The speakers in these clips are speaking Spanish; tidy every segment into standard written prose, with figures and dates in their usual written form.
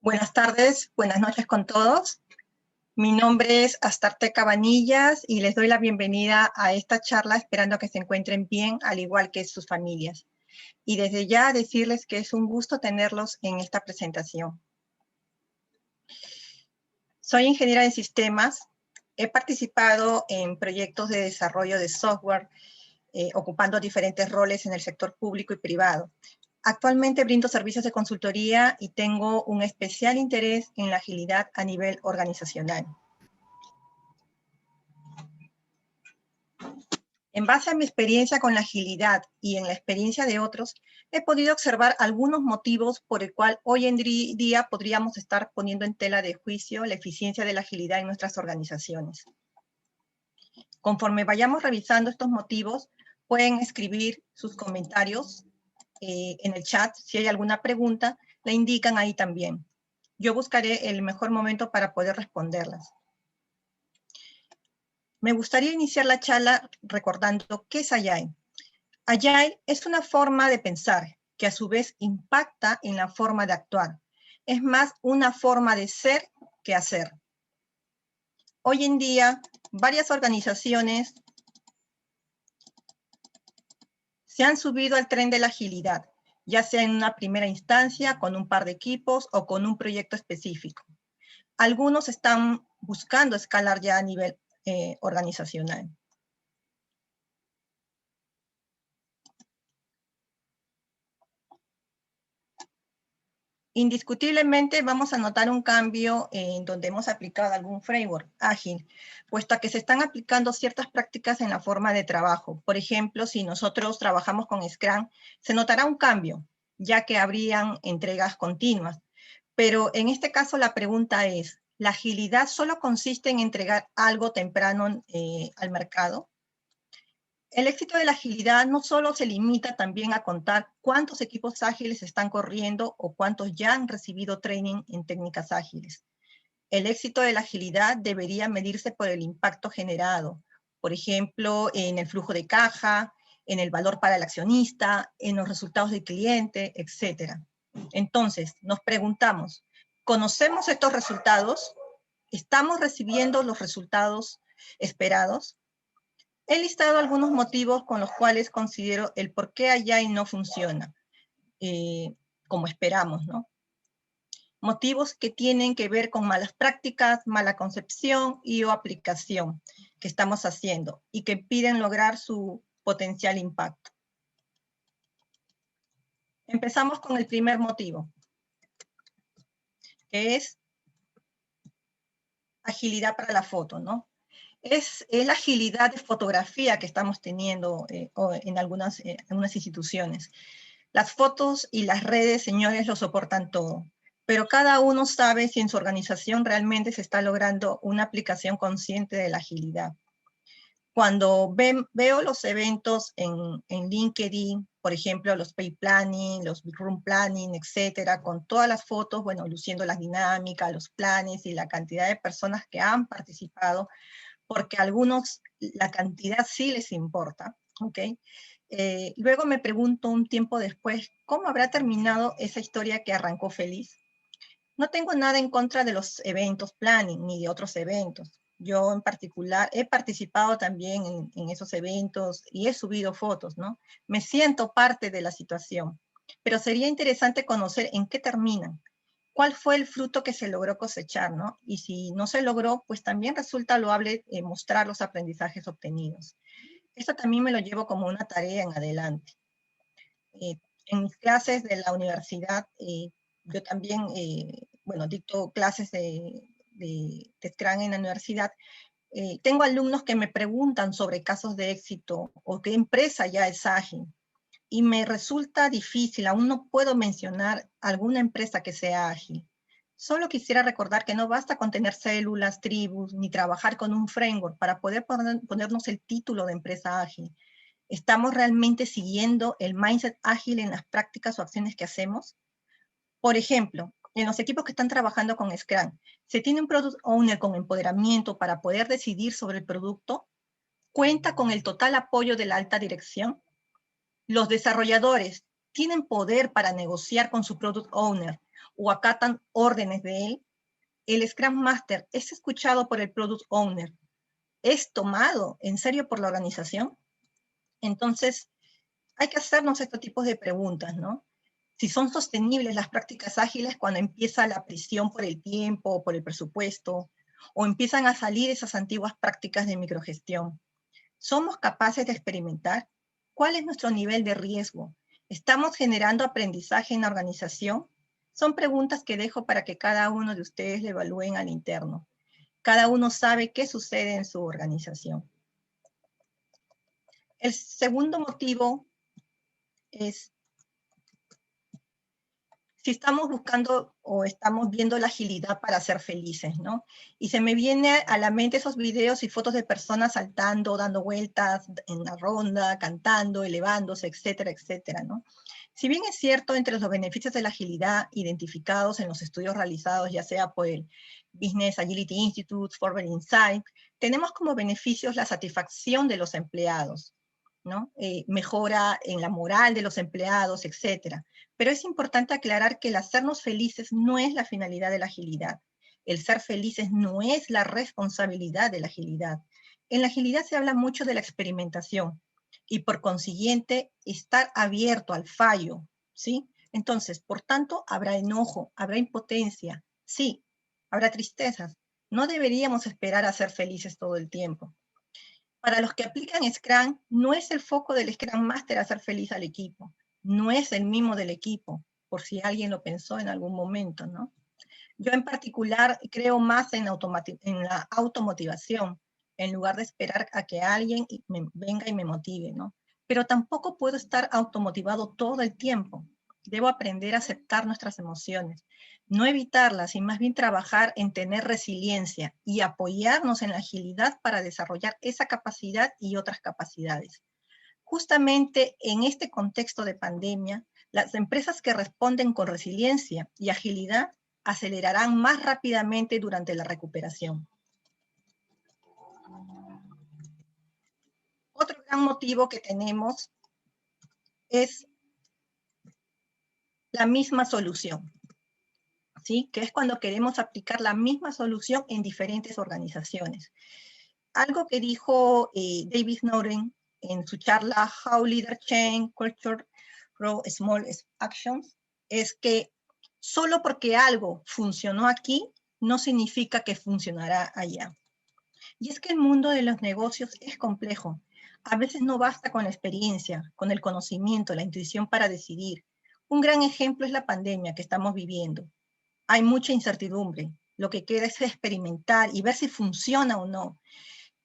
Buenas tardes, buenas noches con todos. Mi nombre es Astarte Cabanillas y les doy la bienvenida a esta charla esperando que se encuentren bien, al igual que sus familias. Y desde ya decirles que es un gusto tenerlos en esta presentación. Soy ingeniera de sistemas, he participado en proyectos de desarrollo de software, ocupando diferentes roles en el sector público y privado. Actualmente brindo servicios de consultoría y tengo un especial interés en la agilidad a nivel organizacional. En base a mi experiencia con la agilidad y en la experiencia de otros, he podido observar algunos motivos por el cual hoy en día podríamos estar poniendo en tela de juicio la eficiencia de la agilidad en nuestras organizaciones. Conforme vayamos revisando estos motivos, pueden escribir sus comentarios en el chat. Si hay alguna pregunta, la indican ahí también. Yo buscaré el mejor momento para poder responderlas. Me gustaría iniciar la charla recordando qué es Agile. Agile es una forma de pensar que a su vez impacta en la forma de actuar. Es más una forma de ser que hacer. Hoy en día, varias organizaciones se han subido al tren de la agilidad, ya sea en una primera instancia, con un par de equipos o con un proyecto específico. Algunos están buscando escalar ya a nivel organizacional. Indiscutiblemente vamos a notar un cambio en donde hemos aplicado algún framework ágil, puesto que se están aplicando ciertas prácticas en la forma de trabajo. Por ejemplo, si nosotros trabajamos con Scrum, se notará un cambio, ya que habrían entregas continuas. Pero en este caso la pregunta es, ¿la agilidad solo consiste en entregar algo temprano al mercado? El éxito de la agilidad no solo se limita también a contar cuántos equipos ágiles están corriendo o cuántos ya han recibido training en técnicas ágiles. El éxito de la agilidad debería medirse por el impacto generado, por ejemplo, en el flujo de caja, en el valor para el accionista, en los resultados del cliente, etc. Entonces, nos preguntamos, ¿conocemos estos resultados? ¿Estamos recibiendo los resultados esperados? He listado algunos motivos con los cuales considero el por qué Agile no funciona, como esperamos, ¿no? Motivos que tienen que ver con malas prácticas, mala concepción y o aplicación que estamos haciendo y que impiden lograr su potencial impacto. Empezamos con el primer motivo, que es agilidad para la foto, ¿no? Es la agilidad de fotografía que estamos teniendo en algunas instituciones. Las fotos y las redes, señores, lo soportan todo, pero cada uno sabe si en su organización realmente se está logrando una aplicación consciente de la agilidad. Cuando veo los eventos en LinkedIn, por ejemplo, los pay planning, los big room planning, etcétera, con todas las fotos, bueno, luciendo las dinámicas, los planes y la cantidad de personas que han participado, porque a algunos la cantidad sí les importa, ¿ok? Luego me pregunto un tiempo después, ¿cómo habrá terminado esa historia que arrancó feliz? No tengo nada en contra de los eventos planning, ni de otros eventos. Yo en particular he participado también en esos eventos y he subido fotos, ¿no? Me siento parte de la situación, pero sería interesante conocer en qué terminan. ¿Cuál fue el fruto que se logró cosechar, no? Y si no se logró, pues también resulta loable mostrar los aprendizajes obtenidos. Esto también me lo llevo como una tarea en adelante. En mis clases de la universidad, yo también, bueno, dicto clases de Scrum en la universidad. Tengo alumnos que me preguntan sobre casos de éxito o qué empresa ya es ágil. Y me resulta difícil, aún no puedo mencionar alguna empresa que sea ágil. Solo quisiera recordar que no basta con tener células, tribus, ni trabajar con un framework para poder ponernos el título de empresa ágil. ¿Estamos realmente siguiendo el mindset ágil en las prácticas o acciones que hacemos? Por ejemplo, en los equipos que están trabajando con Scrum, ¿se tiene un Product Owner con empoderamiento para poder decidir sobre el producto? ¿Cuenta con el total apoyo de la alta dirección? ¿Los desarrolladores tienen poder para negociar con su Product Owner o acatan órdenes de él, el Scrum Master es escuchado por el Product Owner, es tomado en serio por la organización. Entonces, hay que hacernos estos tipos de preguntas, ¿no? Si son sostenibles las prácticas ágiles cuando empieza la presión por el tiempo o por el presupuesto, o empiezan a salir esas antiguas prácticas de microgestión. ¿Somos capaces de experimentar? ¿Cuál es nuestro nivel de riesgo? ¿Estamos generando aprendizaje en la organización? Son preguntas que dejo para que cada uno de ustedes le evalúen al interno. Cada uno sabe qué sucede en su organización. El segundo motivo es si estamos buscando o estamos viendo la agilidad para ser felices, ¿no? Y se me viene a la mente esos videos y fotos de personas saltando, dando vueltas en la ronda, cantando, elevándose, etcétera, etcétera, ¿no? Si bien es cierto, entre los beneficios de la agilidad identificados en los estudios realizados, ya sea por el Business Agility Institute, Forward Insight, tenemos como beneficios la satisfacción de los empleados, ¿no? Mejora en la moral de los empleados, etcétera. Pero es importante aclarar que el hacernos felices no es la finalidad de la agilidad. El ser felices no es la responsabilidad de la agilidad. En la agilidad se habla mucho de la experimentación y por consiguiente estar abierto al fallo, ¿sí? Entonces, por tanto, habrá enojo, habrá impotencia, sí, habrá tristezas. No deberíamos esperar a ser felices todo el tiempo. Para los que aplican Scrum, no es el foco del Scrum Master hacer feliz al equipo, no es el mimo del equipo, por si alguien lo pensó en algún momento, ¿no? Yo en particular creo más en la automotivación, en lugar de esperar a que alguien venga y me motive, ¿no? Pero tampoco puedo estar automotivado todo el tiempo. Debo aprender a aceptar nuestras emociones, no evitarlas y más bien trabajar en tener resiliencia y apoyarnos en la agilidad para desarrollar esa capacidad y otras capacidades. Justamente en este contexto de pandemia, las empresas que responden con resiliencia y agilidad acelerarán más rápidamente durante la recuperación. Otro gran motivo que tenemos es la misma solución, ¿sí? Que es cuando queremos aplicar la misma solución en diferentes organizaciones. Algo que dijo David Snowden en su charla How Leaders Change Culture Through Small Actions es que solo porque algo funcionó aquí no significa que funcionará allá. Y es que el mundo de los negocios es complejo. A veces no basta con la experiencia, con el conocimiento, la intuición para decidir. Un gran ejemplo es la pandemia que estamos viviendo. Hay mucha incertidumbre. Lo que queda es experimentar y ver si funciona o no,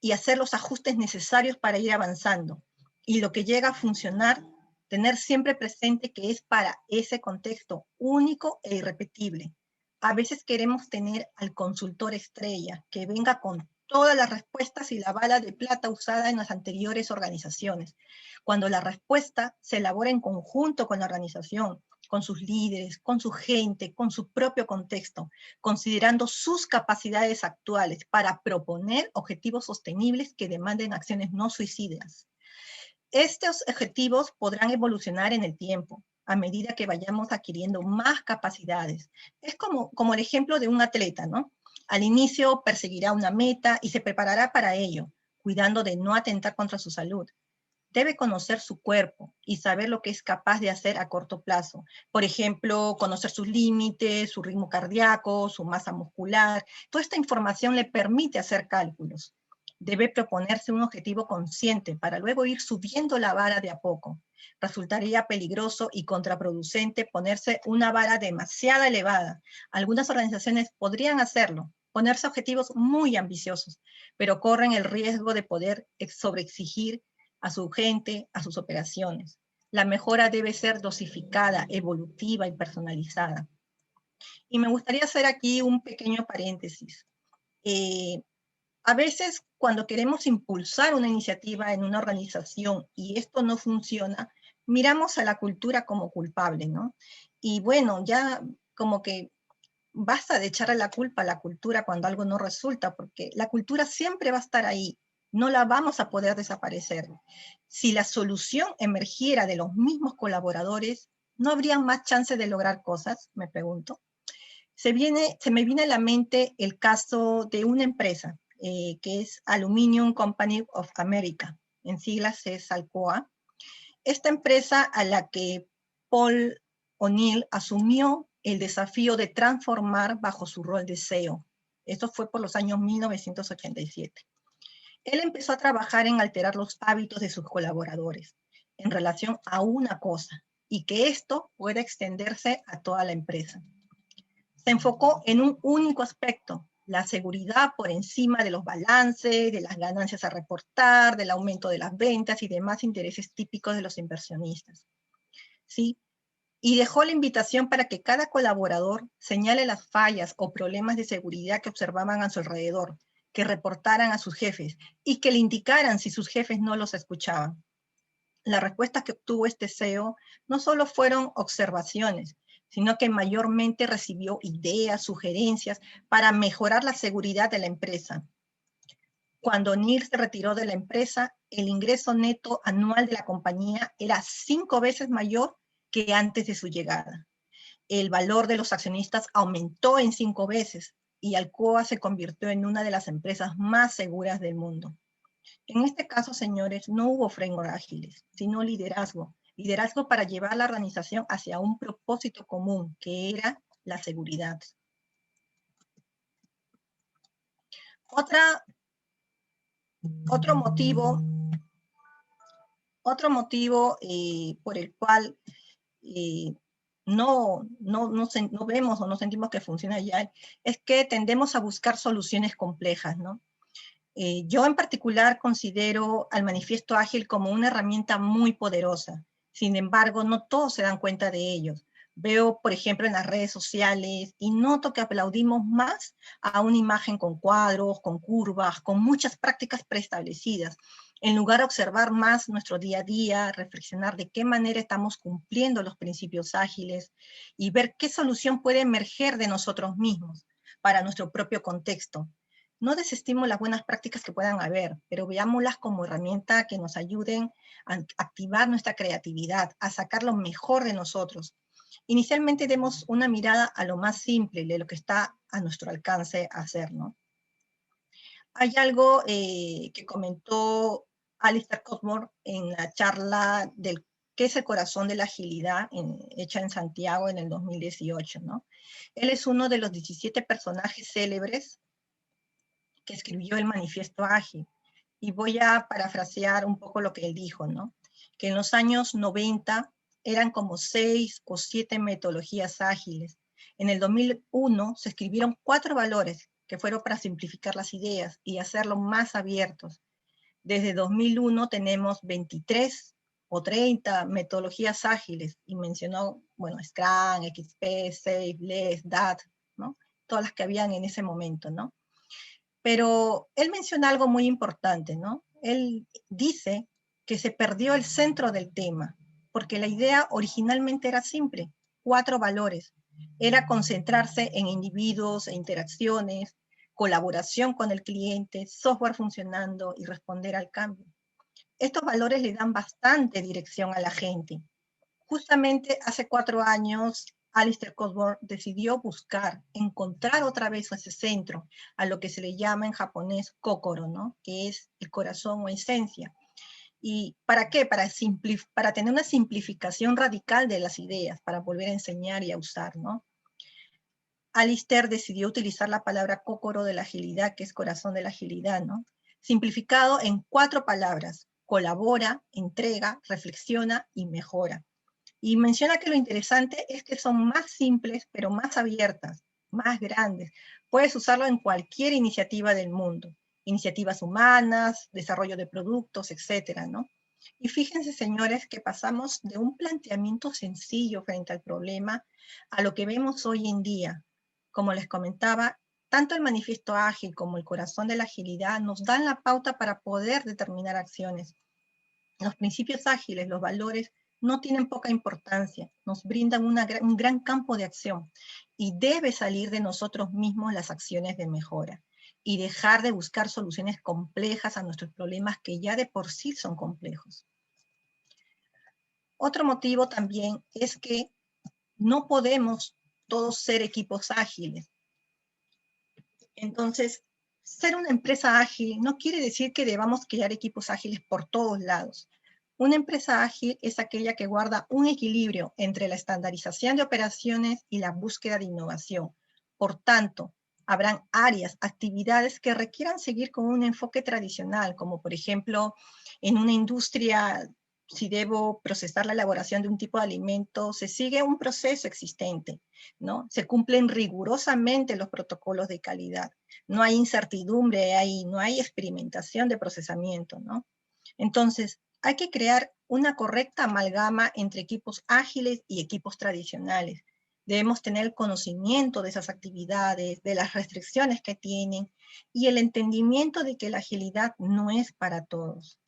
y hacer los ajustes necesarios para ir avanzando. Y lo que llega a funcionar, tener siempre presente que es para ese contexto único e irrepetible. A veces queremos tener al consultor estrella que venga con todas las respuestas y la bala de plata usada en las anteriores organizaciones, cuando la respuesta se elabora en conjunto con la organización, con sus líderes, con su gente, con su propio contexto, considerando sus capacidades actuales para proponer objetivos sostenibles que demanden acciones no suicidas. Estos objetivos podrán evolucionar en el tiempo, a medida que vayamos adquiriendo más capacidades. Es como el ejemplo de un atleta, ¿no? Al inicio perseguirá una meta y se preparará para ello, cuidando de no atentar contra su salud. Debe conocer su cuerpo y saber lo que es capaz de hacer a corto plazo. Por ejemplo, conocer sus límites, su ritmo cardíaco, su masa muscular. Toda esta información le permite hacer cálculos. Debe proponerse un objetivo consciente para luego ir subiendo la vara de a poco. Resultaría peligroso y contraproducente ponerse una vara demasiado elevada. Algunas organizaciones podrían hacerlo, ponerse objetivos muy ambiciosos, pero corren el riesgo de poder sobreexigir a su gente, a sus operaciones. La mejora debe ser dosificada, evolutiva y personalizada. Y me gustaría hacer aquí un pequeño paréntesis. A veces cuando queremos impulsar una iniciativa en una organización y esto no funciona, miramos a la cultura como culpable, ¿no? Y bueno, ya como que basta de echarle la culpa a la cultura cuando algo no resulta, porque la cultura siempre va a estar ahí, no la vamos a poder desaparecer. Si la solución emergiera de los mismos colaboradores, ¿no habría más chance de lograr cosas? Me pregunto. se me viene a la mente el caso de una empresa, que es Aluminium Company of America, en siglas es Alcoa. Esta empresa a la que Paul O'Neill asumió el desafío de transformar bajo su rol de CEO. Esto fue por los años 1987. Él empezó a trabajar en alterar los hábitos de sus colaboradores en relación a una cosa, y que esto pueda extenderse a toda la empresa. Se enfocó en un único aspecto, la seguridad por encima de los balances, de las ganancias a reportar, del aumento de las ventas y demás intereses típicos de los inversionistas. ¿Sí? Y dejó la invitación para que cada colaborador señale las fallas o problemas de seguridad que observaban a su alrededor, que reportaran a sus jefes y que le indicaran si sus jefes no los escuchaban. La respuesta que obtuvo este CEO no solo fueron observaciones, sino que mayormente recibió ideas, sugerencias para mejorar la seguridad de la empresa. Cuando O'Neill se retiró de la empresa, el ingreso neto anual de la compañía era 5 veces mayor que antes de su llegada. El valor de los accionistas aumentó en 5 veces y Alcoa se convirtió en una de las empresas más seguras del mundo. En este caso, señores, no hubo frameworks ágiles, sino liderazgo. Liderazgo para llevar la organización hacia un propósito común, que era la seguridad. Otro motivo por el cual no vemos o no sentimos que funciona ya es que tendemos a buscar soluciones complejas, ¿no? Yo en particular considero al manifiesto ágil como una herramienta muy poderosa. Sin embargo, no todos se dan cuenta de ello. Veo, por ejemplo, en las redes sociales y noto que aplaudimos más a una imagen con cuadros, con curvas, con muchas prácticas preestablecidas, en lugar de observar más nuestro día a día, reflexionar de qué manera estamos cumpliendo los principios ágiles y ver qué solución puede emerger de nosotros mismos para nuestro propio contexto. No desestimo las buenas prácticas que puedan haber, pero veámoslas como herramienta que nos ayuden a activar nuestra creatividad, a sacar lo mejor de nosotros. Inicialmente demos una mirada a lo más simple, de lo que está a nuestro alcance hacer, ¿no? Hay algo que comentó Alistair Cosmore en la charla del ¿qué es el corazón de la agilidad? Hecha en Santiago en el 2018, ¿no? Él es uno de los 17 personajes célebres que escribió el manifiesto ágil. Y voy a parafrasear un poco lo que él dijo, ¿no? Que en los años 90 eran como 6 o 7 metodologías ágiles. En el 2001 se escribieron 4 valores que fueron para simplificar las ideas y hacerlo más abiertos. Desde 2001 tenemos 23 o 30 metodologías ágiles y mencionó, bueno, Scrum, XP, SAFe, LESS, DAT, ¿no? Todas las que habían en ese momento, ¿no? Pero él menciona algo muy importante, ¿no? Él dice que se perdió el centro del tema, porque la idea originalmente era simple, 4 valores. Era concentrarse en individuos e interacciones, colaboración con el cliente, software funcionando y responder al cambio. Estos valores le dan bastante dirección a la gente. Justamente hace 4 años, Alistair Cosmore decidió buscar, encontrar otra vez ese centro, a lo que se le llama en japonés kokoro, ¿no? Que es el corazón o esencia. ¿Y para qué? Para tener una simplificación radical de las ideas, para volver a enseñar y a usar, ¿no? Alistair decidió utilizar la palabra kokoro de la agilidad, que es corazón de la agilidad, ¿no? Simplificado en 4 palabras: colabora, entrega, reflexiona y mejora. Y menciona que lo interesante es que son más simples, pero más abiertas, más grandes. Puedes usarlo en cualquier iniciativa del mundo. Iniciativas humanas, desarrollo de productos, etcétera, ¿no? Y fíjense, señores, que pasamos de un planteamiento sencillo frente al problema a lo que vemos hoy en día. Como les comentaba, tanto el manifiesto ágil como el corazón de la agilidad nos dan la pauta para poder determinar acciones. Los principios ágiles, los valores, no tienen poca importancia, nos brindan un gran campo de acción y debe salir de nosotros mismos las acciones de mejora y dejar de buscar soluciones complejas a nuestros problemas que ya de por sí son complejos. Otro motivo también es que no podemos todos ser equipos ágiles. Entonces, ser una empresa ágil no quiere decir que debamos crear equipos ágiles por todos lados. Una empresa ágil es aquella que guarda un equilibrio entre la estandarización de operaciones y la búsqueda de innovación. Por tanto, habrán áreas, actividades que requieran seguir con un enfoque tradicional, como por ejemplo, en una industria, si debo procesar la elaboración de un tipo de alimento, se sigue un proceso existente, ¿no? Se cumplen rigurosamente los protocolos de calidad. No hay incertidumbre, no hay experimentación de procesamiento, ¿no? Entonces, hay que crear una correcta amalgama entre equipos ágiles y equipos tradicionales. Debemos tener el conocimiento de esas actividades, de las restricciones que tienen y el entendimiento de que la agilidad no es para todos.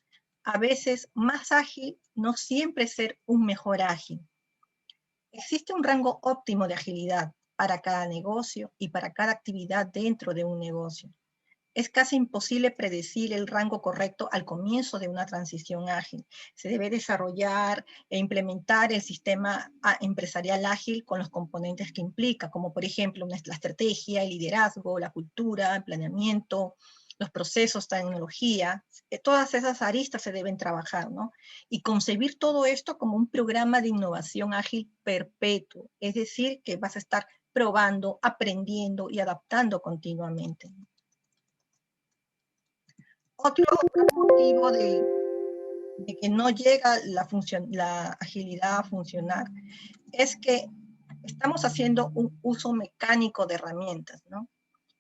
A veces, más ágil no siempre es ser un mejor ágil. Existe un rango óptimo de agilidad para cada negocio y para cada actividad dentro de un negocio. Es casi imposible predecir el rango correcto al comienzo de una transición ágil. Se debe desarrollar e implementar el sistema empresarial ágil con los componentes que implica, como por ejemplo la estrategia, el liderazgo, la cultura, el planeamiento, los procesos, tecnología. Todas esas aristas se deben trabajar, ¿no? Y concebir todo esto como un programa de innovación ágil perpetuo, es decir, que vas a estar probando, aprendiendo y adaptando continuamente. Otro motivo de que no llega la agilidad a funcionar es que estamos haciendo un uso mecánico de herramientas, ¿no?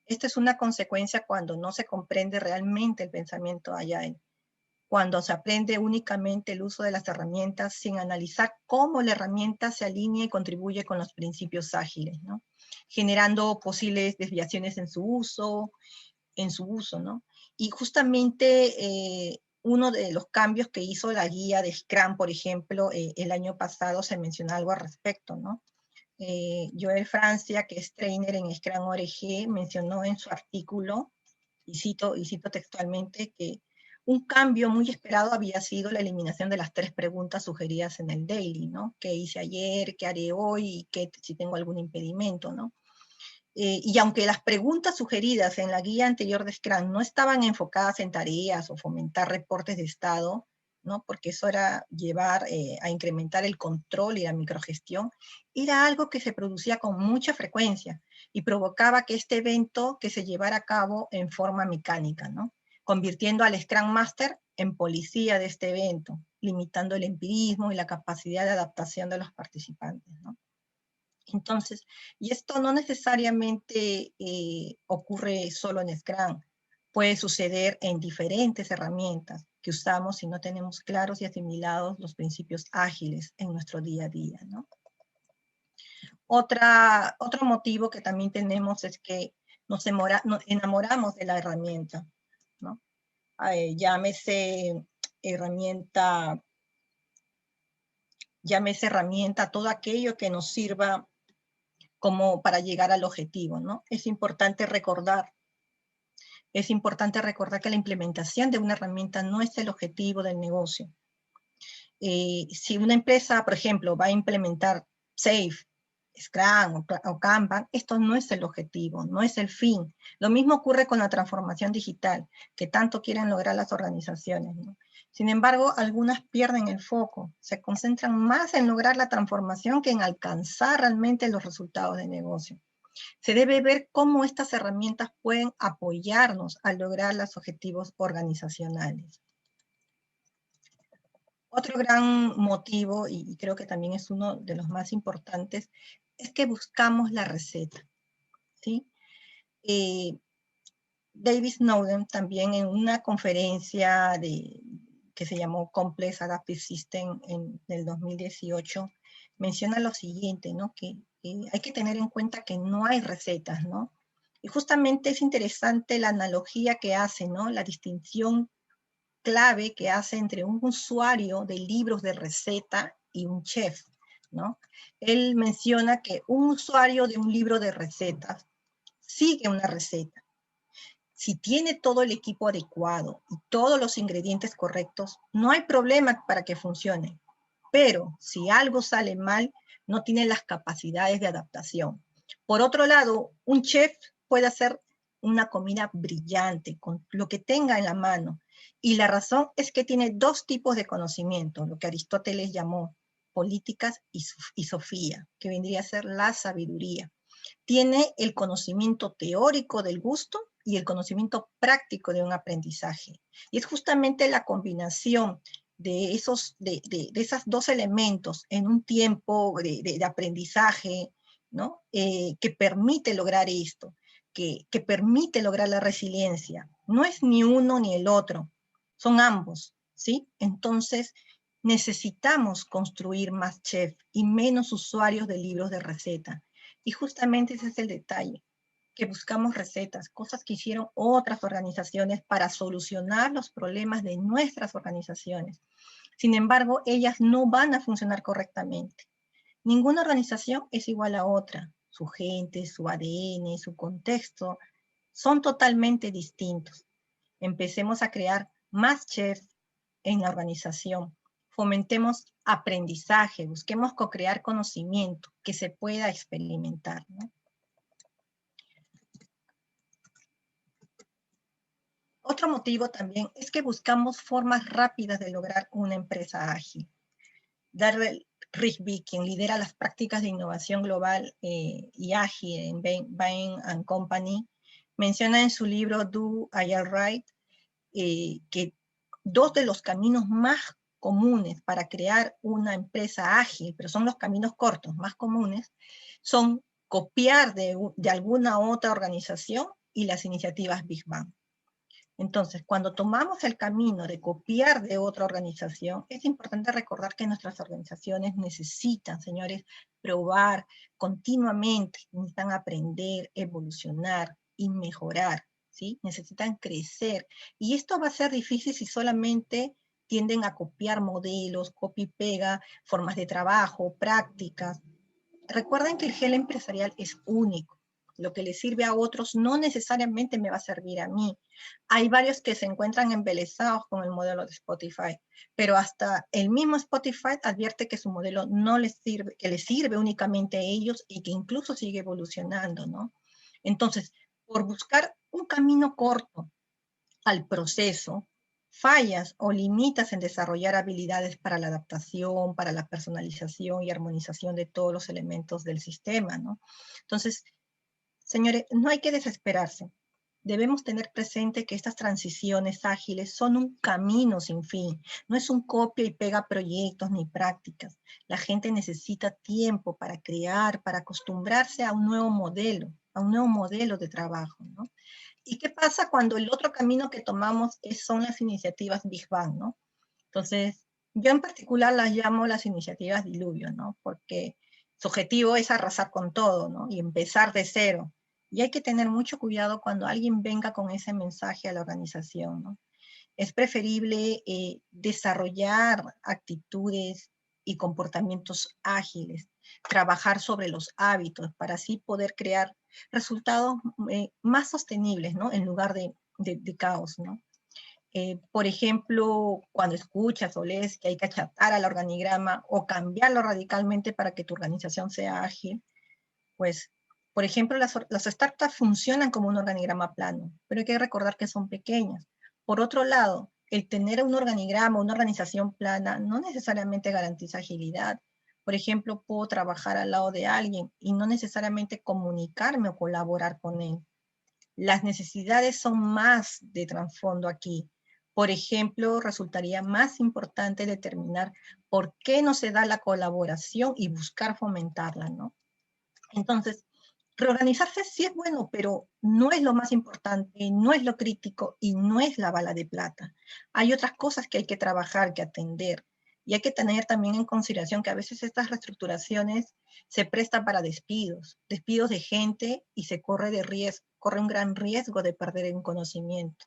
Esta es una consecuencia cuando no se comprende realmente el pensamiento agile, cuando se aprende únicamente el uso de las herramientas sin analizar cómo la herramienta se alinea y contribuye con los principios ágiles, ¿no? Generando posibles desviaciones en su uso, ¿no? Y justamente uno de los cambios que hizo la guía de Scrum, por ejemplo, el año pasado se mencionó algo al respecto, ¿no? Joel Francia, que es trainer en Scrum ORG, mencionó en su artículo, y cito textualmente, que un cambio muy esperado había sido la eliminación de las 3 preguntas sugeridas en el daily, ¿no? ¿Qué hice ayer? ¿Qué haré hoy? ¿Y si tengo algún impedimento, ¿no? Y aunque las preguntas sugeridas en la guía anterior de Scrum no estaban enfocadas en tareas o fomentar reportes de estado, ¿no? Porque eso era llevar a incrementar el control y la microgestión, era algo que se producía con mucha frecuencia y provocaba que este evento que se llevara a cabo en forma mecánica, ¿no? Convirtiendo al Scrum Master en policía de este evento, limitando el empirismo y la capacidad de adaptación de los participantes, ¿no? Entonces, y esto no necesariamente ocurre solo en Scrum, puede suceder en diferentes herramientas que usamos si no tenemos claros y asimilados los principios ágiles en nuestro día a día, ¿no? Otro motivo que también tenemos es que nos enamoramos de la herramienta, ¿no? Llámese herramienta, todo aquello que nos sirva como para llegar al objetivo, ¿no? Es importante recordar que la implementación de una herramienta no es el objetivo del negocio. Si una empresa, por ejemplo, va a implementar SAFe, Scrum o Kanban, esto no es el objetivo, no es el fin. Lo mismo ocurre con la transformación digital, que tanto quieren lograr las organizaciones, ¿no? Sin embargo, algunas pierden el foco, se concentran más en lograr la transformación que en alcanzar realmente los resultados de negocio. Se debe ver cómo estas herramientas pueden apoyarnos a lograr los objetivos organizacionales. Otro gran motivo, y creo que también es uno de los más importantes, es que buscamos la receta, ¿sí? David Snowden también en una conferencia que se llamó Complex Adaptive System en el 2018, menciona lo siguiente, ¿no? Que hay que tener en cuenta que no hay recetas, ¿no? Y justamente es interesante la analogía que hace, ¿no? La distinción clave que hace entre un usuario de libros de receta y un chef, ¿no? Él menciona que un usuario de un libro de recetas sigue una receta. Si tiene todo el equipo adecuado y todos los ingredientes correctos, no hay problema para que funcione. Pero si algo sale mal, no tiene las capacidades de adaptación. Por otro lado, un chef puede hacer una comida brillante con lo que tenga en la mano. Y la razón es que tiene dos tipos de conocimiento, lo que Aristóteles llamó políticas y sofía, que vendría a ser la sabiduría. Tiene el conocimiento teórico del gusto y el conocimiento práctico de un aprendizaje. Y es justamente la combinación de esos dos elementos en un tiempo de aprendizaje, ¿no? Que permite lograr esto, que permite lograr la resiliencia. No es ni uno ni el otro, son ambos, ¿sí? Entonces, necesitamos construir más chefs y menos usuarios de libros de receta. Y justamente ese es el detalle, que buscamos recetas, cosas que hicieron otras organizaciones para solucionar los problemas de nuestras organizaciones. Sin embargo, ellas no van a funcionar correctamente. Ninguna organización es igual a otra. Su gente, su ADN, su contexto son totalmente distintos. Empecemos a crear más chefs en la organización. Fomentemos aprendizaje, busquemos co-crear conocimiento que se pueda experimentar, ¿no? Otro motivo también es que buscamos formas rápidas de lograr una empresa ágil. Darrell Rigby, quien lidera las prácticas de innovación global y ágil en Bain & Company, menciona en su libro Do Agile Right que dos de los caminos más comunes para crear una empresa ágil, pero son los caminos cortos más comunes, son copiar de alguna otra organización y las iniciativas Big Bang. Entonces, cuando tomamos el camino de copiar de otra organización, es importante recordar que nuestras organizaciones necesitan, señores, probar continuamente, necesitan aprender, evolucionar y mejorar, ¿sí? Necesitan crecer. Y esto va a ser difícil si solamente tienden a copiar modelos, copia y pega, formas de trabajo, prácticas. Recuerden que el gel empresarial es único. Lo que le sirve a otros no necesariamente me va a servir a mí. Hay varios que se encuentran embelesados con el modelo de Spotify, pero hasta el mismo Spotify advierte que su modelo no les sirve, que les sirve únicamente a ellos y que incluso sigue evolucionando, ¿no? Entonces, por buscar un camino corto al proceso, fallas o limitas en desarrollar habilidades para la adaptación, para la personalización y armonización de todos los elementos del sistema, ¿no? Entonces, señores, no hay que desesperarse. Debemos tener presente que estas transiciones ágiles son un camino sin fin. No es un copia y pega proyectos ni prácticas. La gente necesita tiempo para crear, para acostumbrarse a un nuevo modelo de trabajo, ¿no? ¿Y qué pasa cuando el otro camino que tomamos son las iniciativas Big Bang, ¿no? Entonces, yo en particular las llamo las iniciativas diluvio, ¿no? Porque su objetivo es arrasar con todo, ¿no? Y empezar de cero. Y hay que tener mucho cuidado cuando alguien venga con ese mensaje a la organización, ¿no? Es preferible desarrollar actitudes y comportamientos ágiles, trabajar sobre los hábitos para así poder crear resultados más sostenibles, ¿no? En lugar de caos, ¿no? Por ejemplo, cuando escuchas o lees que hay que achatar al organigrama o cambiarlo radicalmente para que tu organización sea ágil, pues, por ejemplo, las startups funcionan como un organigrama plano, pero hay que recordar que son pequeñas. Por otro lado, el tener un organigrama, una organización plana, no necesariamente garantiza agilidad. Por ejemplo, puedo trabajar al lado de alguien y no necesariamente comunicarme o colaborar con él. Las necesidades son más de trasfondo aquí. Por ejemplo, resultaría más importante determinar por qué no se da la colaboración y buscar fomentarla, ¿no? Entonces, reorganizarse sí es bueno, pero no es lo más importante, no es lo crítico y no es la bala de plata. Hay otras cosas que hay que trabajar, que atender. Y hay que tener también en consideración que a veces estas reestructuraciones se prestan para despidos de gente y se corre un gran riesgo de perder un conocimiento.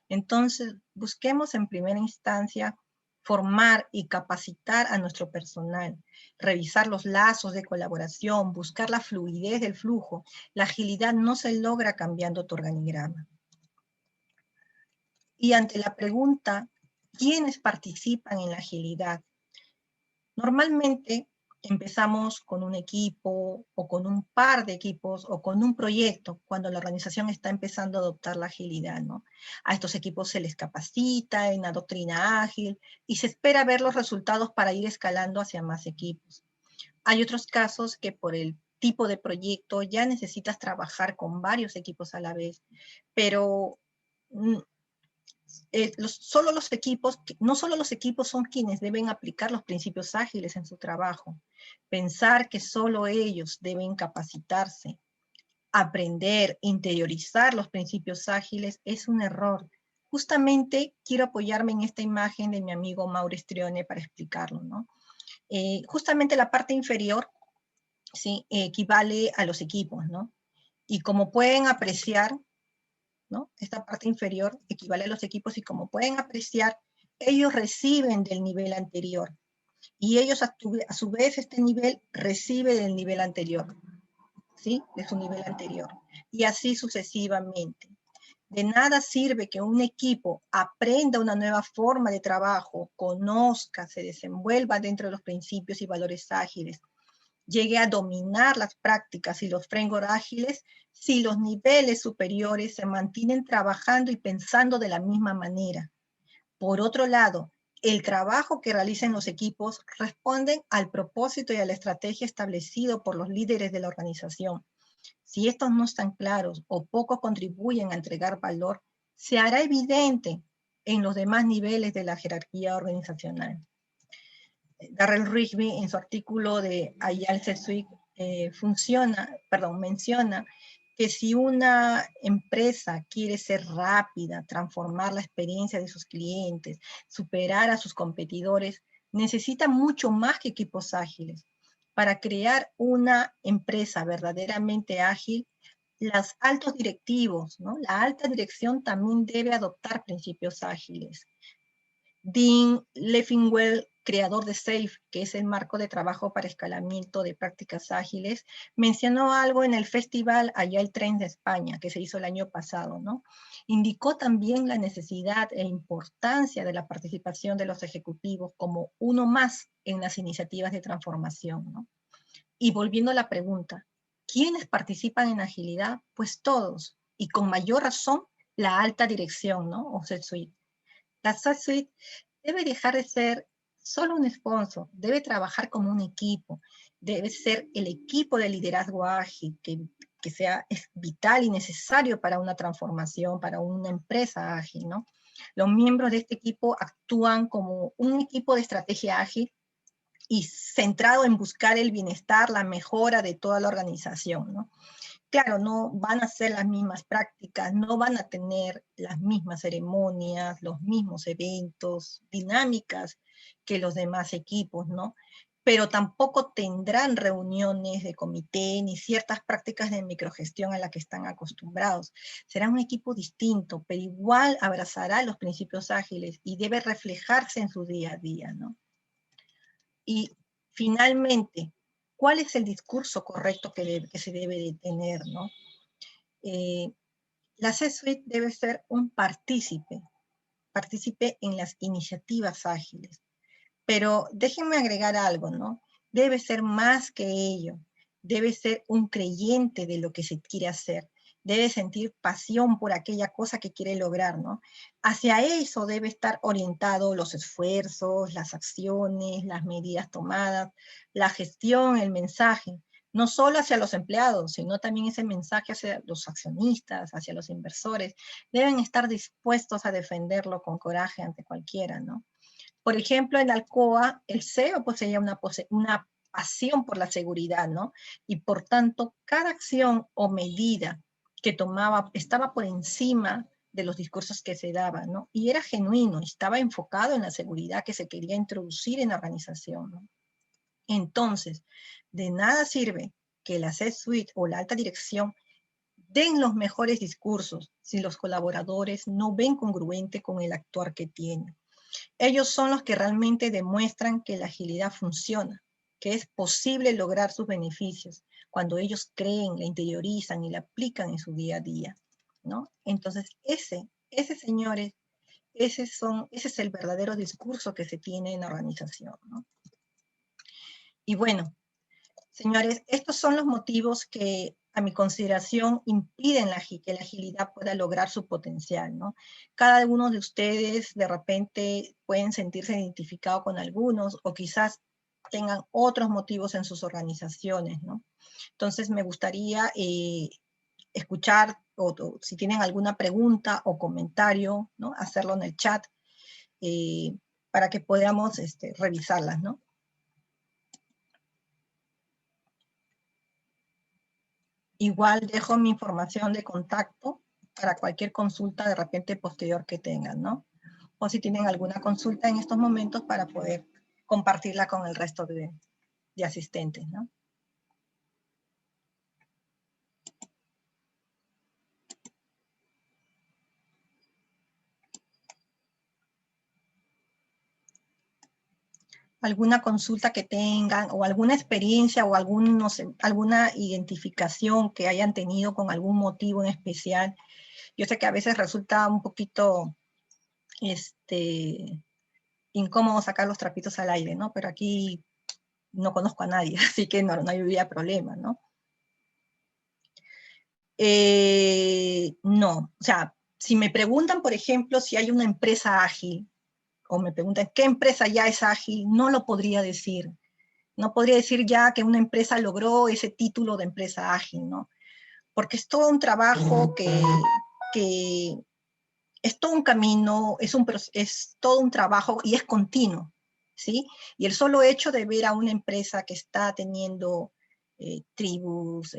Entonces, busquemos en primera instancia formar y capacitar a nuestro personal, revisar los lazos de colaboración, buscar la fluidez del flujo. La agilidad no se logra cambiando tu organigrama. Y ante la pregunta, ¿quiénes participan en la agilidad? Normalmente Empezamos con un equipo o con un par de equipos o con un proyecto cuando la organización está empezando a adoptar la agilidad, ¿no? A estos equipos se les capacita en la doctrina ágil y se espera ver los resultados para ir escalando hacia más equipos. Hay otros casos que por el tipo de proyecto ya necesitas trabajar con varios equipos a la vez, pero no solo los equipos son quienes deben aplicar los principios ágiles en su trabajo. Pensar que solo ellos deben capacitarse, aprender, interiorizar los principios ágiles es un error. Justamente quiero apoyarme en esta imagen de mi amigo Maurice Trione para explicarlo, ¿no? Justamente la parte inferior, ¿sí? Equivale a los equipos, ¿no? Y como pueden apreciar, ¿no? Esta parte inferior equivale a los equipos y como pueden apreciar, ellos reciben del nivel anterior y ellos a su vez este nivel recibe del nivel anterior, ¿sí? De su nivel anterior. Y así sucesivamente. De nada sirve que un equipo aprenda una nueva forma de trabajo, conozca, se desenvuelva dentro de los principios y valores ágiles, llegue a dominar las prácticas y los frameworks ágiles si los niveles superiores se mantienen trabajando y pensando de la misma manera. Por otro lado, el trabajo que realicen los equipos responden al propósito y a la estrategia establecido por los líderes de la organización. Si estos no están claros o poco contribuyen a entregar valor, se hará evidente en los demás niveles de la jerarquía organizacional. Darrell Rigby en su artículo de Agile C-Suite menciona que si una empresa quiere ser rápida, transformar la experiencia de sus clientes, superar a sus competidores, necesita mucho más que equipos ágiles. Para crear una empresa verdaderamente ágil, los altos directivos, ¿no? La alta dirección también debe adoptar principios ágiles. Dean Leffingwell, creador de SAFe, que es el marco de trabajo para escalamiento de prácticas ágiles, mencionó algo en el Festival Agile Trends de España, que se hizo el año pasado, ¿no? Indicó también la necesidad e importancia de la participación de los ejecutivos como uno más en las iniciativas de transformación, ¿no? Y volviendo a la pregunta, ¿quiénes participan en agilidad? Pues todos, y con mayor razón, la alta dirección, ¿no? O C-Suite. La C-Suite debe dejar de ser solo un sponsor, debe trabajar como un equipo, debe ser el equipo de liderazgo ágil que sea es vital y necesario para una transformación, para una empresa ágil, ¿no? Los miembros de este equipo actúan como un equipo de estrategia ágil y centrado en buscar el bienestar, la mejora de toda la organización, ¿no? Claro, no van a ser las mismas prácticas, no van a tener las mismas ceremonias, los mismos eventos, dinámicas que los demás equipos, ¿no? Pero tampoco tendrán reuniones de comité ni ciertas prácticas de microgestión a las que están acostumbrados. Será un equipo distinto, pero igual abrazará los principios ágiles y debe reflejarse en su día a día, ¿no? Y finalmente, ¿cuál es el discurso correcto que se debe de tener, ¿no? La C-Suite debe ser un partícipe en las iniciativas ágiles. Pero déjenme agregar algo, ¿no? Debe ser más que ello. Debe ser un creyente de lo que se quiere hacer. Debe sentir pasión por aquella cosa que quiere lograr, ¿no? Hacia eso debe estar orientado los esfuerzos, las acciones, las medidas tomadas, la gestión, el mensaje. No solo hacia los empleados, sino también ese mensaje hacia los accionistas, hacia los inversores. Deben estar dispuestos a defenderlo con coraje ante cualquiera, ¿no? Por ejemplo, en Alcoa, el CEO poseía una pasión por la seguridad, ¿no? Y por tanto, cada acción o medida que tomaba estaba por encima de los discursos que se daban, ¿no? Y era genuino, estaba enfocado en la seguridad que se quería introducir en la organización, ¿no? Entonces, de nada sirve que la C-Suite o la alta dirección den los mejores discursos si los colaboradores no ven congruente con el actuar que tienen. Ellos son los que realmente demuestran que la agilidad funciona, que es posible lograr sus beneficios cuando ellos creen, la interiorizan y la aplican en su día a día, ¿no? Entonces, señores, ese es el verdadero discurso que se tiene en la organización, ¿no? Y bueno, señores, estos son los motivos que a mi consideración impiden que la agilidad pueda lograr su potencial, ¿no? Cada uno de ustedes de repente pueden sentirse identificados con algunos o quizás tengan otros motivos en sus organizaciones, ¿no? Entonces me gustaría escuchar o si tienen alguna pregunta o comentario, ¿no? Hacerlo en el chat para que podamos revisarlas, ¿no? Igual dejo mi información de contacto para cualquier consulta de repente posterior que tengan, ¿no? O si tienen alguna consulta en estos momentos para poder compartirla con el resto de asistentes, ¿no? Alguna consulta que tengan o alguna experiencia o algún, no sé, alguna identificación que hayan tenido con algún motivo en especial. Yo sé que a veces resulta un poquito incómodo sacar los trapitos al aire, ¿no? Pero aquí no conozco a nadie, así que no había problema, ¿no? No, o sea, si me preguntan, por ejemplo, si hay una empresa ágil, o me preguntan qué empresa ya es ágil, no lo podría decir. No podría decir ya que una empresa logró ese título de empresa ágil, ¿no? Porque es todo un trabajo que es todo un camino, es todo un trabajo y es continuo, ¿sí? Y el solo hecho de ver a una empresa que está teniendo tribus,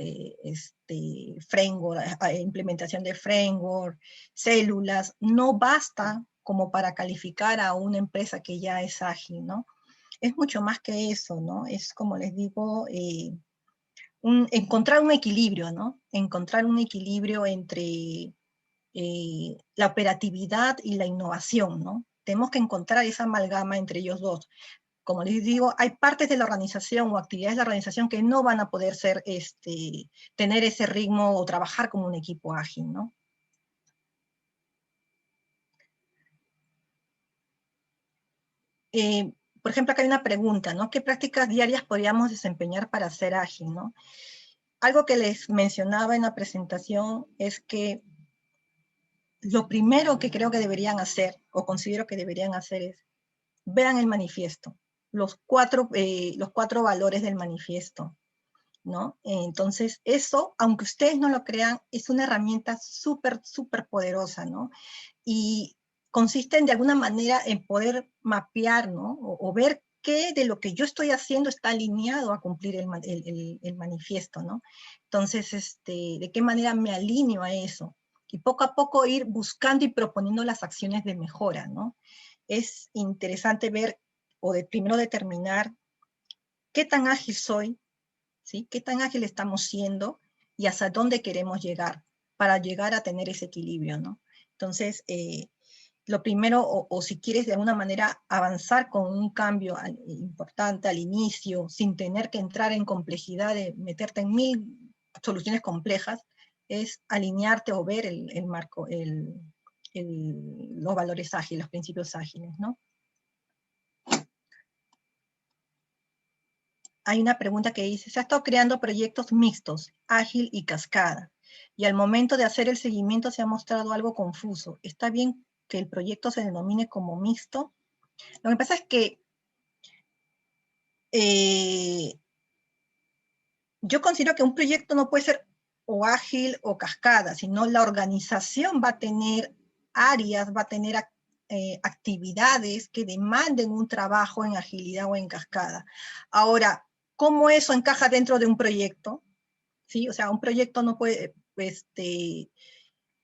framework, implementación de framework, células, no basta como para calificar a una empresa que ya es ágil, ¿no? Es mucho más que eso, ¿no? Es como les digo, encontrar un equilibrio, ¿no? Encontrar un equilibrio entre la operatividad y la innovación, ¿no? Tenemos que encontrar esa amalgama entre ellos dos. Como les digo, hay partes de la organización o actividades de la organización que no van a poder tener ese ritmo o trabajar como un equipo ágil, ¿no? Por ejemplo, acá hay una pregunta, ¿no? ¿Qué prácticas diarias podríamos desempeñar para ser ágil, ¿no? Algo que les mencionaba en la presentación es que lo primero que creo que deberían hacer, o considero que deberían hacer, es vean el manifiesto, los cuatro valores del manifiesto, ¿no? Entonces, eso, aunque ustedes no lo crean, es una herramienta súper, súper poderosa, ¿no? Y consiste de alguna manera en poder mapear, ¿no? O ver qué de lo que yo estoy haciendo está alineado a cumplir el manifiesto, ¿no? Entonces, ¿de qué manera me alineo a eso? Y poco a poco ir buscando y proponiendo las acciones de mejora, ¿no? Es interesante ver, o primero determinar qué tan ágil soy, ¿sí? ¿Qué tan ágil estamos siendo y hasta dónde queremos llegar para llegar a tener ese equilibrio, ¿no? Entonces, lo primero, o si quieres de alguna manera avanzar con un cambio importante al inicio, sin tener que entrar en complejidad de meterte en 1000 soluciones complejas, es alinearte o ver el marco, los valores ágiles, los principios ágiles, ¿no? Hay una pregunta que dice, se ha estado creando proyectos mixtos, ágil y cascada, y al momento de hacer el seguimiento se ha mostrado algo confuso. ¿Está bien que el proyecto se denomine como mixto? Lo que pasa es que yo considero que un proyecto no puede ser o ágil o cascada, sino la organización va a tener áreas, va a tener actividades que demanden un trabajo en agilidad o en cascada. Ahora, ¿cómo eso encaja dentro de un proyecto? ¿Sí? O sea, un proyecto no puede,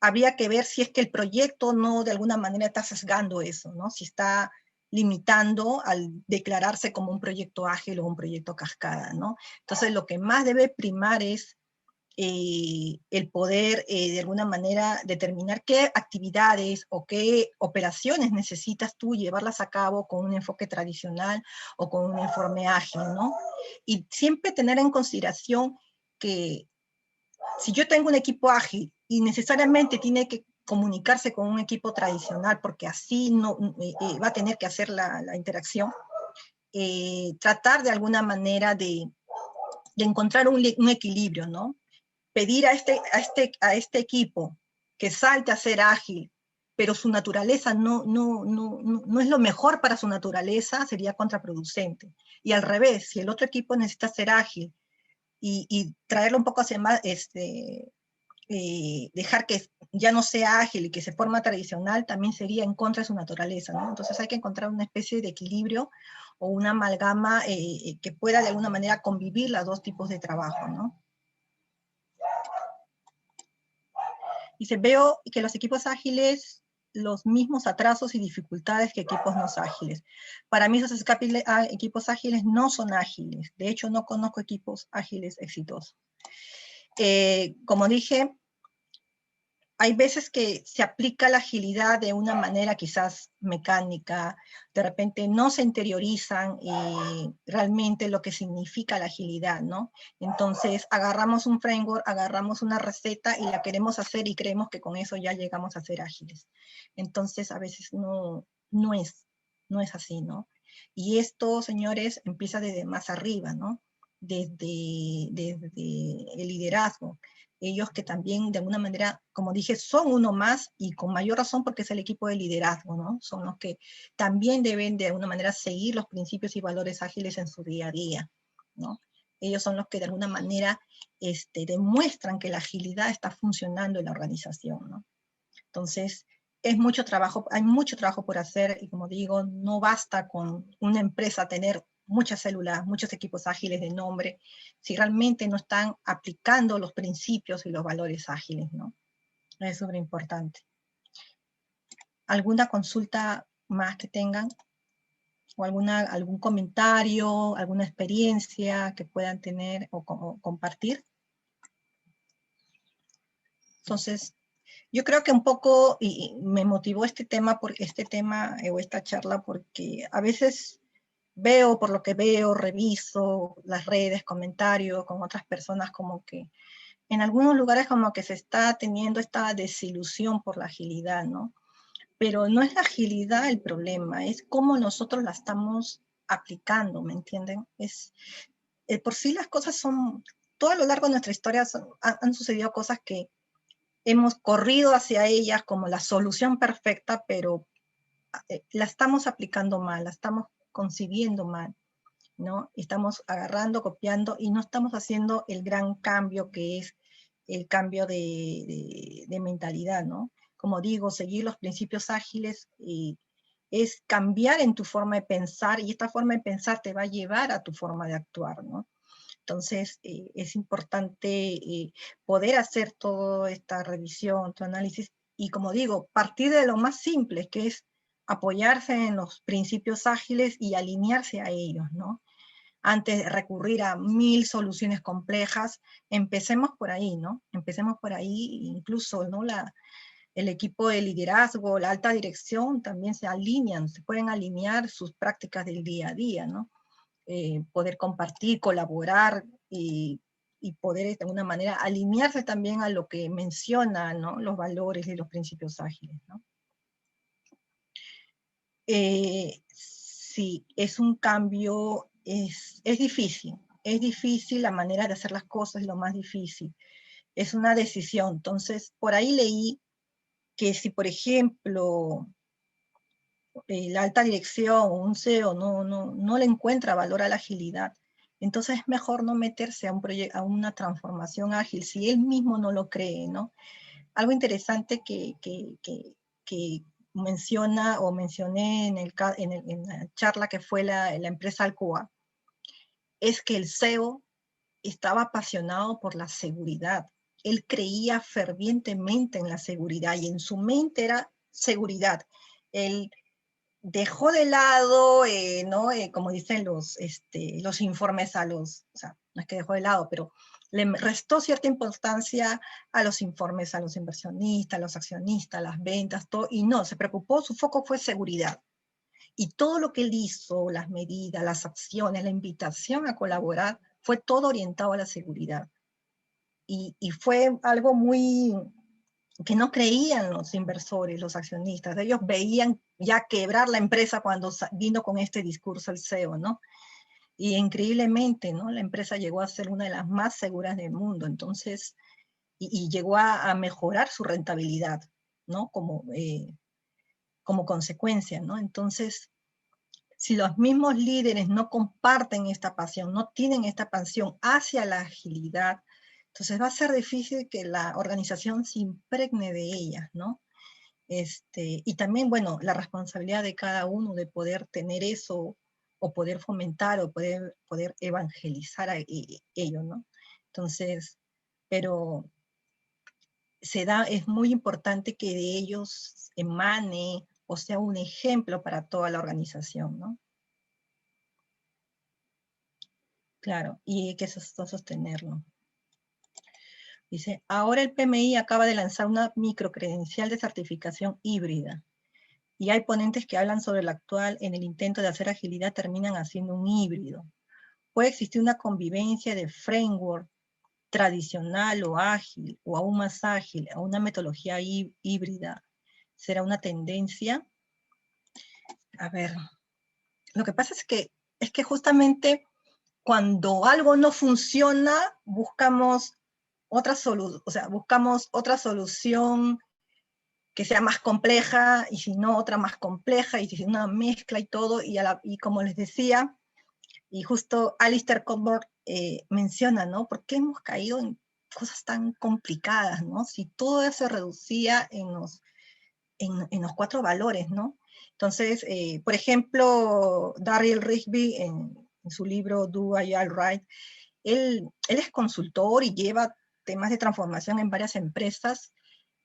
habría que ver si es que el proyecto no de alguna manera está sesgando eso, ¿no? Si está limitando al declararse como un proyecto ágil o un proyecto cascada, ¿no? Entonces, lo que más debe primar es el poder de alguna manera determinar qué actividades o qué operaciones necesitas tú llevarlas a cabo con un enfoque tradicional o con un informe ágil, ¿no? Y siempre tener en consideración que si yo tengo un equipo ágil y necesariamente tiene que comunicarse con un equipo tradicional porque así no va a tener que hacer la interacción, tratar de alguna manera de encontrar un equilibrio, ¿no? Pedir a este equipo que salte a ser ágil, pero su naturaleza no es lo mejor para su naturaleza, sería contraproducente. Y al revés, si el otro equipo necesita ser ágil y traerlo un poco hacia más, dejar que ya no sea ágil y que se forma tradicional, también sería en contra de su naturaleza, ¿no? Entonces hay que encontrar una especie de equilibrio o una amalgama que pueda de alguna manera convivir los dos tipos de trabajo, ¿no? Y veo que los equipos ágiles, los mismos atrasos y dificultades que equipos no ágiles. Para mí esos equipos ágiles no son ágiles. De hecho, no conozco equipos ágiles exitosos. Como dije, hay veces que se aplica la agilidad de una manera quizás mecánica, de repente no se interiorizan realmente lo que significa la agilidad, ¿no? Entonces agarramos un framework, agarramos una receta y la queremos hacer y creemos que con eso ya llegamos a ser ágiles. Entonces a veces no es así, ¿no? Y esto, señores, empieza desde más arriba, ¿no? Desde el liderazgo. Ellos que también de alguna manera, como dije, son uno más y con mayor razón porque es el equipo de liderazgo, ¿no? Son los que también deben de alguna manera seguir los principios y valores ágiles en su día a día, ¿no? Ellos son los que de alguna manera demuestran que la agilidad está funcionando en la organización, ¿no? Entonces, es mucho trabajo, hay mucho trabajo por hacer y como digo, no basta con una empresa tener muchas células, muchos equipos ágiles de nombre, si realmente no están aplicando los principios y los valores ágiles, ¿no? Es súper importante. ¿Alguna consulta más que tengan? ¿O algún comentario, alguna experiencia que puedan tener o compartir? Entonces, yo creo que un poco y me motivó este tema o esta charla porque a veces veo, por lo que veo, reviso las redes, comentarios con otras personas como que en algunos lugares como que se está teniendo esta desilusión por la agilidad, ¿no? Pero no es la agilidad el problema, es cómo nosotros la estamos aplicando, ¿me entienden? Por sí las cosas son, todo a lo largo de nuestra historia han sucedido cosas que hemos corrido hacia ellas como la solución perfecta, pero la estamos aplicando mal, la estamos concibiendo mal, ¿no? Estamos agarrando, copiando y no estamos haciendo el gran cambio que es el cambio de mentalidad, ¿no? Como digo, seguir los principios ágiles es cambiar en tu forma de pensar y esta forma de pensar te va a llevar a tu forma de actuar, ¿no? Entonces, es importante poder hacer toda esta revisión, tu análisis, y como digo, partir de lo más simple, que es apoyarse en los principios ágiles y alinearse a ellos, ¿no? Antes de recurrir a 1000 soluciones complejas, empecemos por ahí, ¿no? Empecemos por ahí, incluso, ¿no? El equipo de liderazgo, la alta dirección también se pueden alinear sus prácticas del día a día, ¿no? Poder compartir, colaborar y poder de alguna manera alinearse también a lo que menciona, ¿no? Los valores y los principios ágiles, ¿no? Sí, es un cambio, es difícil la manera de hacer las cosas, es lo más difícil, es una decisión. Entonces, por ahí leí que si, por ejemplo, la alta dirección o un CEO no le encuentra valor a la agilidad, entonces es mejor no meterse a una transformación ágil si él mismo no lo cree, ¿no? Algo interesante que menciona o mencioné en la charla que fue la empresa Alcoa, es que el CEO estaba apasionado por la seguridad. Él creía fervientemente en la seguridad y en su mente era seguridad. Él dejó de lado, ¿no? Como dicen los informes o sea, no es que dejó de lado, pero le restó cierta importancia a los informes, a los inversionistas, a los accionistas, las ventas, todo, y no, se preocupó, su foco fue seguridad. Y todo lo que él hizo, las medidas, las acciones, la invitación a colaborar, fue todo orientado a la seguridad. Y fue algo muy, que no creían los inversores, los accionistas. Ellos veían ya quebrar la empresa cuando vino con este discurso el CEO, ¿no? Y increíblemente, ¿no? La empresa llegó a ser una de las más seguras del mundo, entonces, y llegó a mejorar su rentabilidad, ¿no? Como consecuencia, ¿no? Entonces, si los mismos líderes no comparten esta pasión, no tienen esta pasión hacia la agilidad, entonces va a ser difícil que la organización se impregne de ella, ¿no? Y también, bueno, la responsabilidad de cada uno de poder tener eso, o poder fomentar, o poder evangelizar ello, ¿no? Entonces, pero es muy importante que de ellos emane, o sea, un ejemplo para toda la organización, ¿no? Claro, y hay que sostenerlo. Dice, ahora el PMI acaba de lanzar una microcredencial de certificación híbrida. Y hay ponentes que hablan sobre el actual, en el intento de hacer agilidad terminan haciendo un híbrido. Puede existir una convivencia de framework tradicional o ágil, o aún más ágil, a una metodología híbrida. ¿Será una tendencia? A ver, lo que pasa es que justamente cuando algo no funciona, buscamos buscamos otra solución que sea más compleja, y si no, otra más compleja, y si una mezcla y todo, y como les decía, y justo Alistair Cockburn menciona, ¿no? ¿Por qué hemos caído en cosas tan complicadas, ¿no? Si todo se reducía en los 4 valores, ¿no? Entonces, por ejemplo, Darryl Rigby, en su libro Do Agile Right, él es consultor y lleva temas de transformación en varias empresas,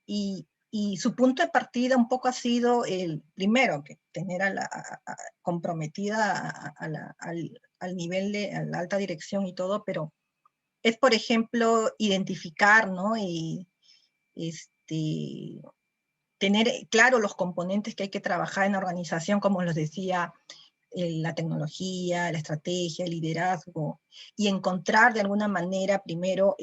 y su punto de partida un poco ha sido el primero, que tener comprometida al nivel a la alta dirección y todo, pero es, por ejemplo, identificar, ¿no? Y tener claro los componentes que hay que trabajar en la organización, como les decía, la tecnología, la estrategia, el liderazgo, y encontrar de alguna manera primero,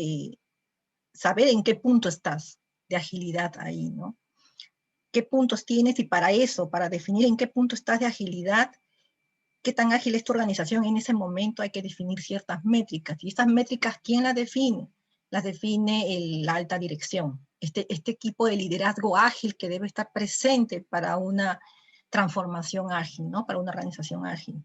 saber en qué punto estás de agilidad ahí, ¿no? ¿Qué puntos tienes? Y para eso, para definir en qué punto estás de agilidad, qué tan ágil es tu organización en ese momento, hay que definir ciertas métricas. Y estas métricas, ¿quién las define? Las define la alta dirección. Este equipo de liderazgo ágil que debe estar presente para una transformación ágil, ¿no? Para una organización ágil.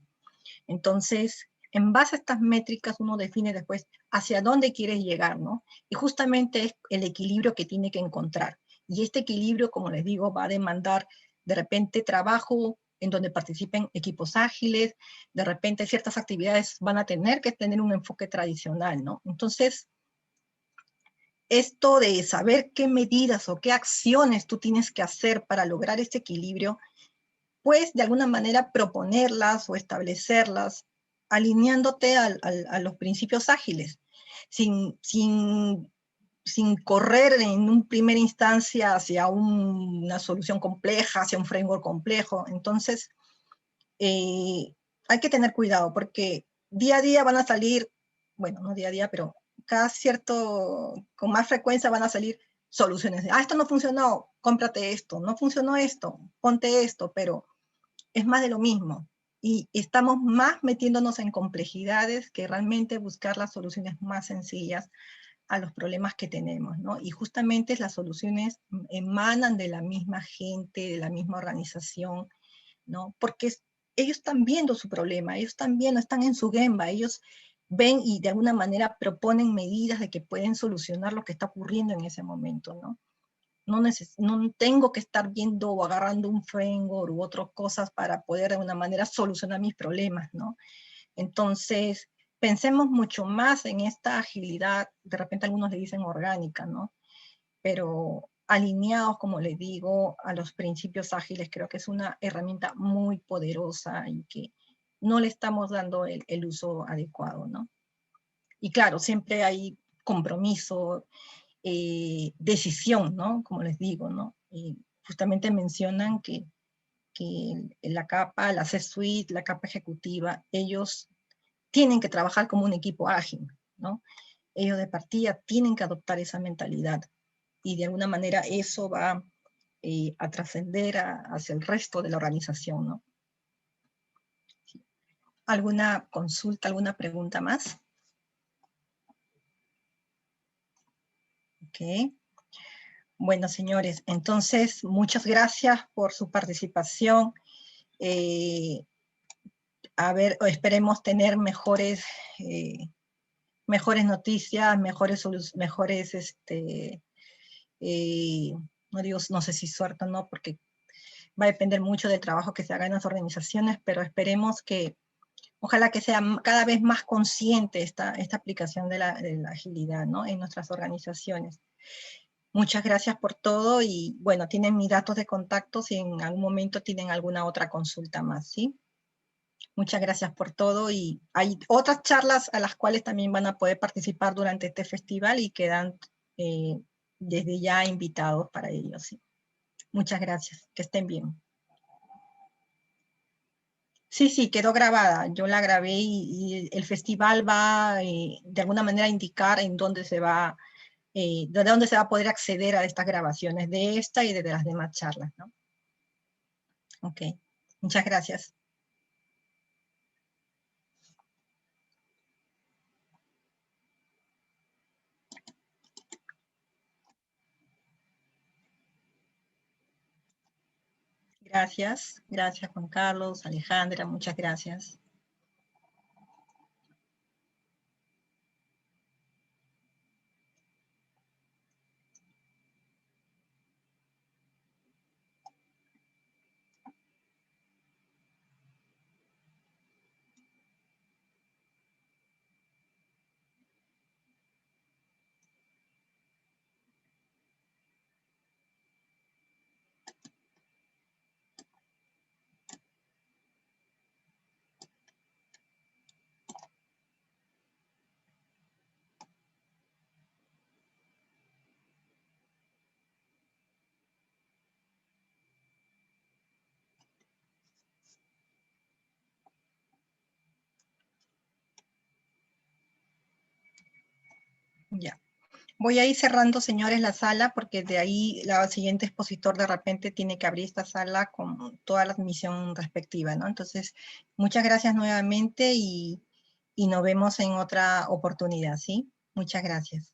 Entonces, en base a estas métricas, uno define después hacia dónde quieres llegar, ¿no? Y justamente es el equilibrio que tiene que encontrar. Y este equilibrio, como les digo, va a demandar de repente trabajo en donde participen equipos ágiles, de repente ciertas actividades van a tener que tener un enfoque tradicional, ¿no? Entonces, esto de saber qué medidas o qué acciones tú tienes que hacer para lograr este equilibrio, pues de alguna manera proponerlas o establecerlas alineándote a los principios ágiles, sin correr en una primera instancia hacia una solución compleja, hacia un framework complejo. Entonces, hay que tener cuidado, porque día a día van a salir, bueno, no día a día, pero cada con más frecuencia van a salir soluciones. Esto no funcionó, cómprate esto, no funcionó esto, ponte esto, pero es más de lo mismo. Y estamos más metiéndonos en complejidades que realmente buscar las soluciones más sencillas a los problemas que tenemos, ¿no? Y justamente las soluciones emanan de la misma gente, de la misma organización, ¿no? Porque ellos están viendo su problema, ellos están viendo, están en su gemba, ellos ven y de alguna manera proponen medidas de que pueden solucionar lo que está ocurriendo en ese momento, ¿no? No tengo que estar viendo o agarrando un framework u otras cosas para poder de alguna manera solucionar mis problemas, ¿no? Entonces, pensemos mucho más en esta agilidad, de repente algunos le dicen orgánica, ¿no? Pero alineados, como les digo, a los principios ágiles, creo que es una herramienta muy poderosa y que no le estamos dando el uso adecuado, ¿no? Y claro, siempre hay compromiso, decisión, ¿no? Como les digo, ¿no? Justamente mencionan que la capa, la C-suite, la capa ejecutiva, ellos tienen que trabajar como un equipo ágil, ¿no? Ellos de partida tienen que adoptar esa mentalidad. y de alguna manera eso va a trascender hacia el resto de la organización, ¿no? ¿Alguna consulta, alguna pregunta más? Ok. Bueno, señores, entonces, muchas gracias por su participación. A ver, esperemos tener mejores, mejores noticias, mejores, no digo, no sé si suerte o no, porque va a depender mucho del trabajo que se haga en las organizaciones, pero esperemos que, ojalá que sea cada vez más consciente esta aplicación de la agilidad, ¿no? En nuestras organizaciones. Muchas gracias por todo y bueno, tienen mis datos de contacto si en algún momento tienen alguna otra consulta más, ¿sí? Muchas gracias por todo y hay otras charlas a las cuales también van a poder participar durante este festival y quedan desde ya invitados para ello, ¿sí? Muchas gracias, que estén bien. Sí, sí, quedó grabada. Yo la grabé y el festival va de alguna manera a indicar en dónde se va, de dónde se va a poder acceder a estas grabaciones, de esta y de las demás charlas, ¿no? Ok, muchas gracias. Gracias, gracias Juan Carlos, Alejandra, muchas gracias. Ya. Voy a ir cerrando, señores, la sala, porque de ahí el siguiente expositor de repente tiene que abrir esta sala con toda la admisión respectiva, ¿no? Entonces, muchas gracias nuevamente y nos vemos en otra oportunidad, ¿sí? Muchas gracias.